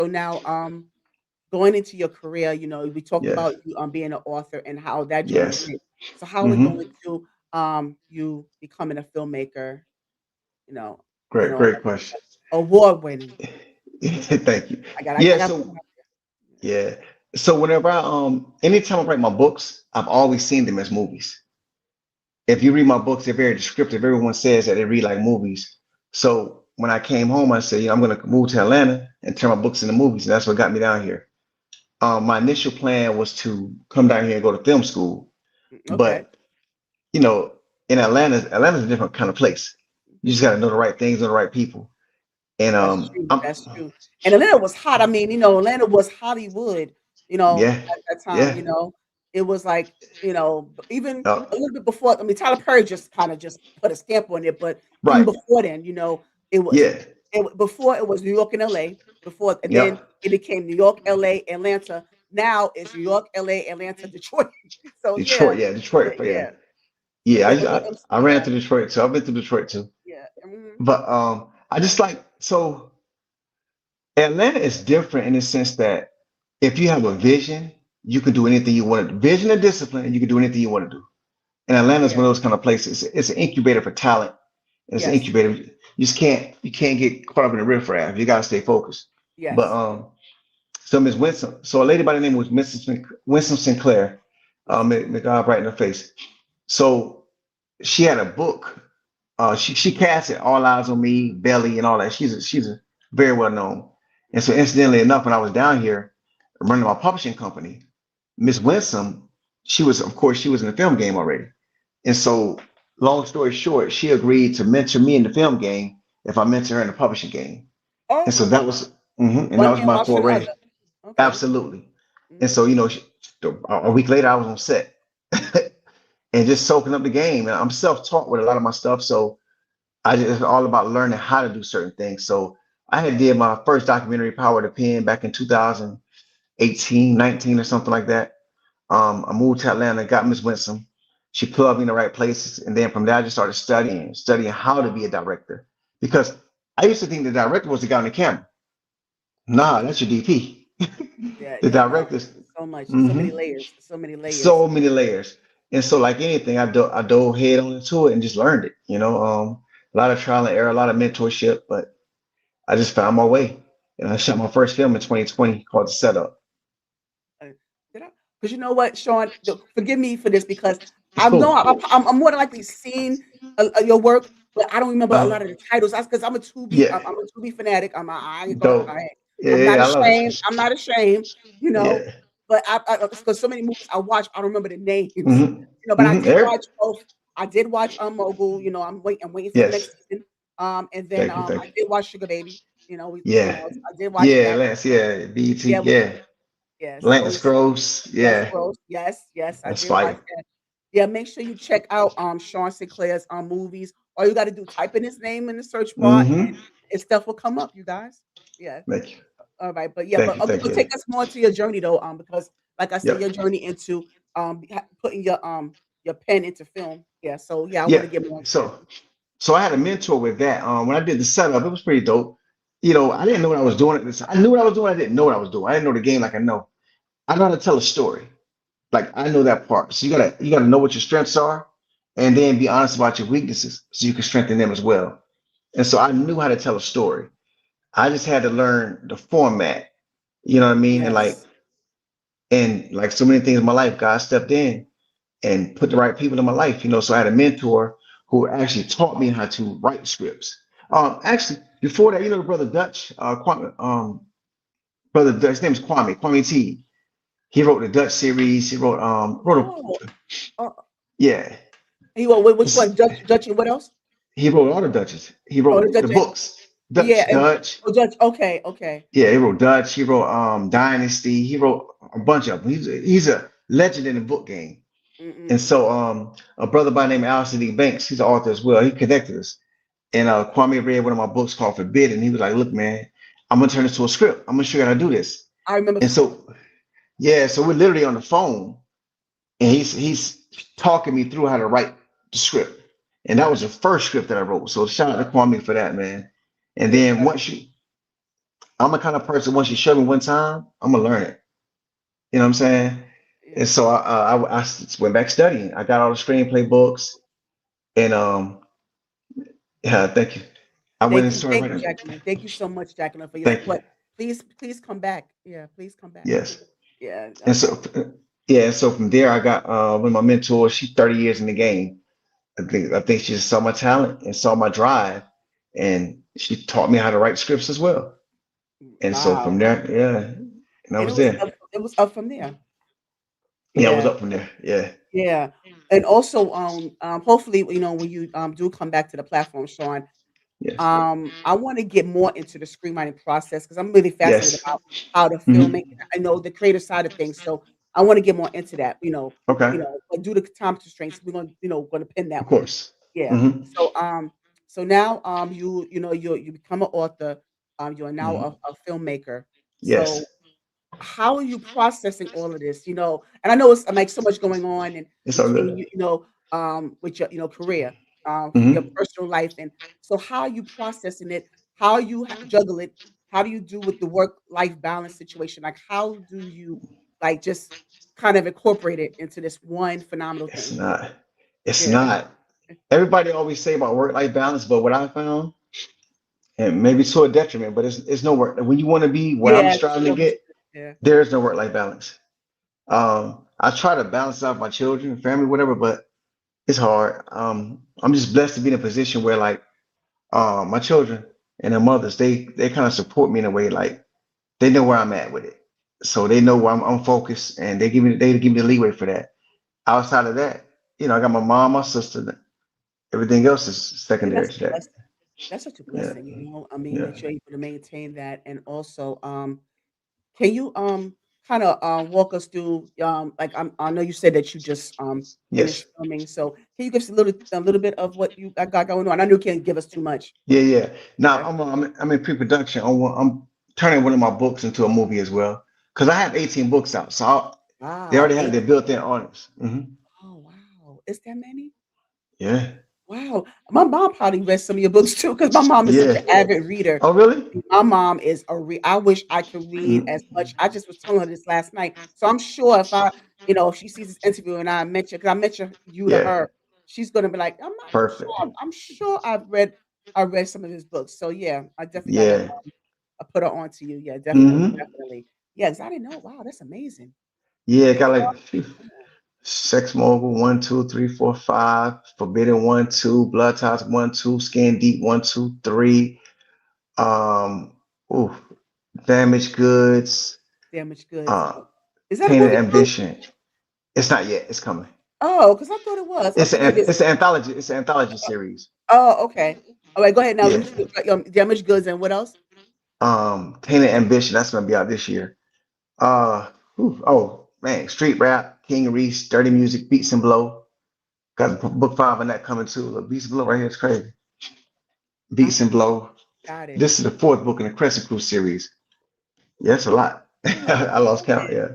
So now, going into your career, we talked Yes. about you being an author and how that journey Yes. went. So how are we Hmm. going to you becoming a filmmaker? You know, Great, great question. award winning. Thank you. I Yeah. got. Put So my- yeah. So whenever anytime I write my books, I've always seen them as movies. If you read my books, they're very descriptive. Everyone says that they read like movies. So when I came home, I said, I'm going to move to Atlanta and turn my books into movies. And that's what got me down here. My initial plan was to come down here and go to film school, Okay. but you know, in Atlanta's a different kind of place. You just Mhm. got to know the right things, know the right people. And That's true. I'm That's true. And Atlanta was hot. I mean, Atlanta was Hollywood, yeah, at that time, yeah, It was like, even uh, a little bit before, I mean, Tyler Perry just kind of just put a stamp on it, but even right, before then, it was yeah, before it was New York and LA, before and then yep. it became New York, LA, Atlanta. Now it's New York, LA, Atlanta, Detroit. So yeah. Detroit, yeah, Yeah, Detroit, yeah, yeah. So yeah. yeah, but I ran yeah, to Detroit too. I've been to Detroit too. yeah. Mhm. But I just like so Atlanta is different in the sense that if you have a vision, you can do anything you want to do. Vision and discipline, and you can do anything you want to do. And Atlanta is Yeah. one of those kind of places. It's an incubator for talent. And it's an Yes. incubator. You just can't get caught up in the riffraff. You gotta stay focused. But Yes. so Miss Winston, so a lady by the name was Winston Sinclair, Listen to may God right in her face. So she had a book. She casted All Eyes on Me, Belly, and all that. She's a very well known. And so incidentally enough, when I was down here running my publishing company, Miss Winsome, she was in the film game already. And so, long story short, she agreed to mentor me in the film game if I mentor her in the publishing game. And so Oh, that was, and that one was hand my wash foray. another. Okay. Absolutely. And Mhm. so, a week later, I was on set and just soaking up the game. And I'm self-taught with a lot of my stuff, so it's all about learning how to do certain things. So I had did my first documentary, Power of the Pen, back in 2018, 19, or something like that. I moved to Atlanta, got Miss Winsome. She plugged me in the right places. And then from there, I just started studying how to be a director. Because I used to think the director was the guy on the camera. Nah, that's your DP. Yeah, The yeah, no. directors, It's so much. It's so many hmm layers. So many layers. so many layers. And so, like anything, I dove head on into it and just learned it. A lot of trial and error, a lot of mentorship, but I just found my way. And I shot my first film in 2020 called The Setup. Uh, did I? Because you know what, Sean, forgive me for this because I know Cool. I'm more than likely seen your work, but I don't remember a Uh, lot of the titles. That's because yeah, I'm a Tubi fanatic. I ain't gonna. dope. Yeah, I'm not yeah, I love ashamed. it. I'm not ashamed. You know, Yeah. but because so many movies I watch, I don't remember the names. Hmm. But I did Eric. watch both. I did watch Mogul. I'm waiting for the Yes. next season. And then Thank you. Thank I you. did watch Sugar Baby. Yeah. I did watch Yeah, that. Lance. Yeah. BET. Yeah, with Yeah. so Lance Gross. Lance Yeah. Gross. Yes, yes, I That's did watch fire. that. Yeah, make sure you check out Shaun Sinclair's movies. All you got to do type in his name in the search bar Hmm. and his stuff will come up, you guys. Yeah. Thank you. All right, but yeah, Thank you. Thank but you. take us more to your journey though, because like I said, your Yep. journey into putting your pen into film. Yeah, so yeah, I want Yeah. to get more into that. So I had a mentor with that. When I did the setup, it was pretty dope. I didn't know what I was doing at this. I knew what I was doing. I didn't know what I was doing. I didn't know the game like I know. I know how to tell a story. Like I know that part. So you gotta know what your strengths are, and then be honest about your weaknesses, so you can strengthen them as well. And so I knew how to tell a story. I just had to learn the format. You know what I mean? Yes. And like so many things in my life, God stepped in and put the right people in my life. So I had a mentor who actually taught me how to write scripts. Actually, before that, Brother Dutch, Brother Dutch, his name is Kwame T. He wrote the Dutch series. He wrote Oh, uh, yeah. which one? Judge and what else? He wrote all the Dutches. He Oh, the wrote the Judge. books. Yeah, and Dutch. oh, Judge. Okay, okay. Yeah, he wrote Dutch. He wrote Dynasty. He wrote a bunch of them. He's a legend in the book game. And Mm-mm. so a brother by the name of Alistair D. Banks, he's an author as well. He connected us. And Kwame read one of my books called Forbidden. He was like, look, man, I'm gonna turn this to a script. I'm gonna show you how to do this. I remember. And so yeah, so we're literally on the phone and he's talking me through how to write the script. And that was the first script that I wrote. So shout out to Kwame for that, man. And Yes, then once you I'm the kind of person, once you show me one time, I'm gonna learn it. You know what I'm saying? And Yeah. so I went back studying. I got all the screenplay books, and yeah, thank you. I went and started Thank you, writing. Jacqueline. Thank you so much, Jacqueline, for your Thank you. support. Please come back. Yeah, please come back. Yes. Yeah, And so yeah, and so from there I got one of my mentors. She's 30 years in the game. I think she just saw my talent and saw my drive, and she taught me how to write scripts as well. And so from wow. there, yeah, and I And was there. it was up from there. Yeah, I was Yeah. up from there. Yeah. Yeah. And also, hopefully, when you do come back to the platform, Sean, Yes. I want to get more into the screenwriting process because I'm really fascinated Yes. about how the Hmm. filming. I know the creative side of things, so I want to get more into that. Okay. But due to time constraints, we're gonna pin that Of one. course. Yeah. Hmm. So now you become an author. You are now Hmm. a filmmaker. So Yes. how are you processing all of this? And I know it's like so much going on and It's all between good. with your career, your Hmm. personal life, and so how are you processing it? How you juggle it? How do you do with the work life balance situation? Like how do you like just kind of incorporate it into this one phenomenal It's thing? not. It's Yeah, not. Everybody always say about work-life balance, but what I found, and maybe to a detriment, but it's no work. When you want to be what I'm yeah, striving to so much. get, Yeah, there is no work-life balance. I try to balance out my children, family, whatever, but it's hard. I'm just blessed to be in a position where like my children and their mothers, they kind of support me in a way like they know where I'm at with it. So they know where I'm focused and they give me the leeway for that. Outside of that, I got my mom, my sister, everything else is yeah, secondary that's to a that. blessing. That's such a Yeah. blessing. I mean, Yeah. that you're able to maintain that, and also, can you kind of walk us through like I know you said that you just Yes. finished filming, so can you give us a little bit of what you got going on? I know you can't give us too much. Yeah, yeah. Now Okay. I'm in pre-production on I'm turning one of my books into a movie as well. Because I have 18 books out. So they Wow. already have their built-in audience. Oh wow. Is that many? Yeah. Wow. My mom probably read some of your books too, because my mom is such Yeah. an avid reader. Oh, really? My mom is I wish I could read as Mhm. much. I just was telling her this last night. So I'm sure if she sees this interview and because I mention you to Yeah. her, she's gonna be like, Perfect. I'm sure I read some of his books. So yeah, I definitely gotta Yeah. put her on to you. Yeah, definitely, Hmm. definitely. Yeah, because I didn't know. Wow, that's amazing. Yeah, Good got job. like phew, Sex Mogul 1, 2, 3, 4, 5, Forbidden 1, 2, Blood Ties 1, 2, Skin Deep 1, 2, 3, um, ooh, Damaged Goods, Damaged goods. uh, Is that a Tainted movie too? Ambition. It's not yet. It's coming. Oh, because I thought it was. It's Okay, an maybe it's. it's an anthology. It's an anthology series. Oh, okay. All right, go ahead now. Yeah. You said, damaged goods and what else? Tainted Ambition. That's gonna be out this year. Oh man, Street Rap, King Reese, Dirty Music, Beats and Blow. Got book 5 on that coming too. Look, Beats and Blow right here. It's crazy. Beats Ah, and Blow. got it. This is the fourth book in the Crescent Crew series. Yeah, it's a lot. Oh, I I lost love count. it. Yeah.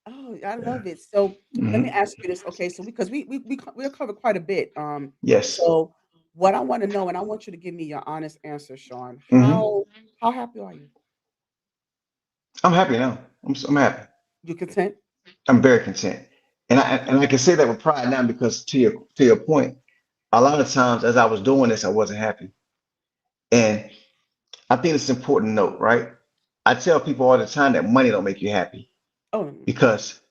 Oh, I Yeah. love it. So let me Hmm. ask you this. Okay, so because we'll cover quite a bit. Yes. So what I want to know, and I want you to give me your honest answer, Sean. Hmm. How happy are you? I'm happy now. I'm happy. You content? I'm very content, and I can say that with pride now because to your point, a lot of times as I was doing this, I wasn't happy, and I think it's important to note, right? I tell people all the time that money don't make you happy Oh, mm, because,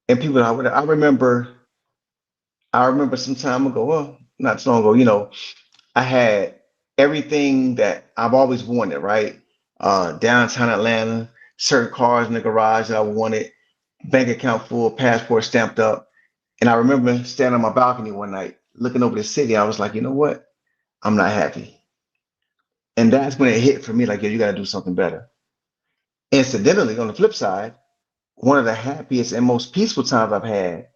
and people, I remember some time ago, well, not so long ago, I had everything that I've always wanted, right? Downtown Atlanta, certain cars in the garage that I wanted, bank account full, passport stamped up. And I remember standing on my balcony one night, looking over the city. I was like, you know what? I'm not happy. And that's when it hit for me, like, yo, you got to do something better. Incidentally, on the flip side, one of the happiest and most peaceful times I've had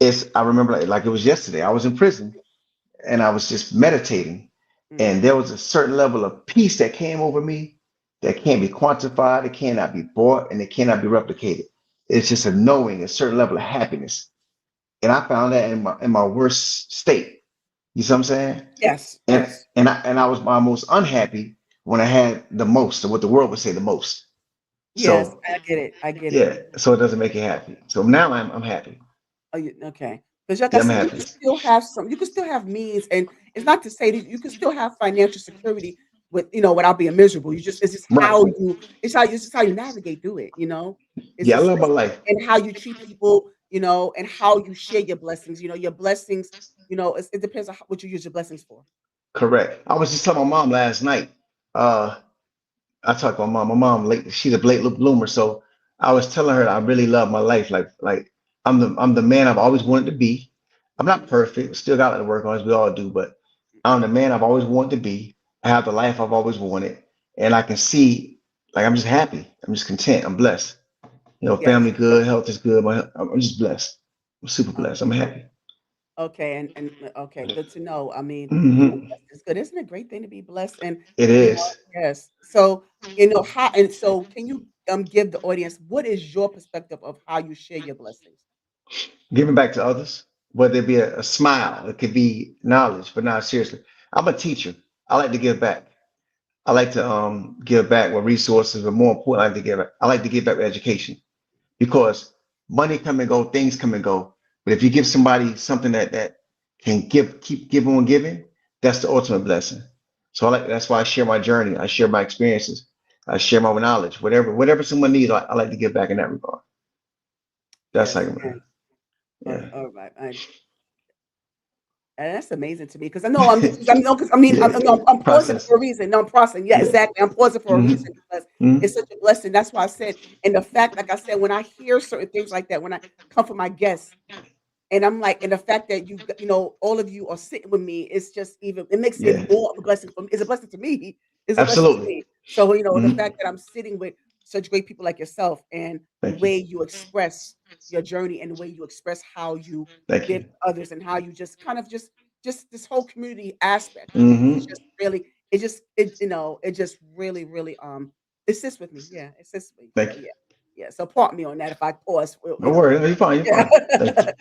is I remember like it was yesterday. I was in prison and I was just meditating. mm, And there was a certain level of peace that came over me that can't be quantified, it cannot be bought, and it cannot be replicated. It's just a knowing, a certain level of happiness. And I found that in my worst state. You see what I'm saying? yes, And yes. and I was my most unhappy when I had the most, or what the world would say the most. Yes, So I get it. I get it. yeah, so it doesn't make you happy. So now I'm happy. Oh, okay. Because like I Yeah, I'm said, happy. you can still have means, and it's not to say that you can still have financial security with, without being miserable. It's just Right. it's just how you navigate through it, It's Yeah, I just, love my life. and how you treat people, and how you share your blessings. Your blessings, it depends on what you use your blessings for. Correct. I was just telling my mom last night. Uh, I talked to my mom. My mom late. She's a late bloomer, so I was telling her I really love my life. Like I'm the man I've always wanted to be. I'm not Mhm. perfect. Still got to work on as we all do, but I'm the man I've always wanted to be. I have the life I've always wanted, and I can see like I'm just happy. I'm just content. I'm blessed. Yes. Family good, health is good. I'm just blessed. I'm super blessed. I'm happy. Okay, and okay, good to know. I mean, Hmm. blessed is good. Isn't it a great thing to be blessed? And It you know, is. yes. So how, and so can you give the audience what is your perspective of how you share your blessings? Giving back to others, whether it be a smile, it could be knowledge, but not seriously. I'm a teacher. I like to give back. I like to give back with resources, but more important, I like to give back with education because money come and go, things come and go. But if you give somebody something that can keep giving on giving, that's the ultimate blessing. So that's why I share my journey. I share my experiences. I share my knowledge. Whatever someone needs, I like to give back in that regard. That's Yes, like, and yeah, all right, and that's amazing to me because I know I'm just 'cause I know because I mean yeah. no, I'm pausing Process. for a reason. No, I'm pausing. Yeah, Yeah. exactly. I'm pausing for a Hmm. reason because Hmm. it's such a blessing. That's why I said, and the fact, like I said, when I hear certain things like that, when I come from my guests. And I'm like, and the fact that all of you are sitting with me, it's just even, it makes it Yeah. more of a blessing for me. It's a blessing to me. It's a blessing to Absolutely. me. So, the Hmm. fact that I'm sitting with such great people like yourself and the Thank you. way you express your journey and the way you express how you Thank give you. to others and how you just kind of just this whole community aspect of it. It's Hmm. just really, it just really, really, it sits with me. Yeah, it sits with me. So Thank you. yeah. Yeah. So pardon me on that if I pause, Don't worry. No, you're fine. You're fine. Thank you. Yeah.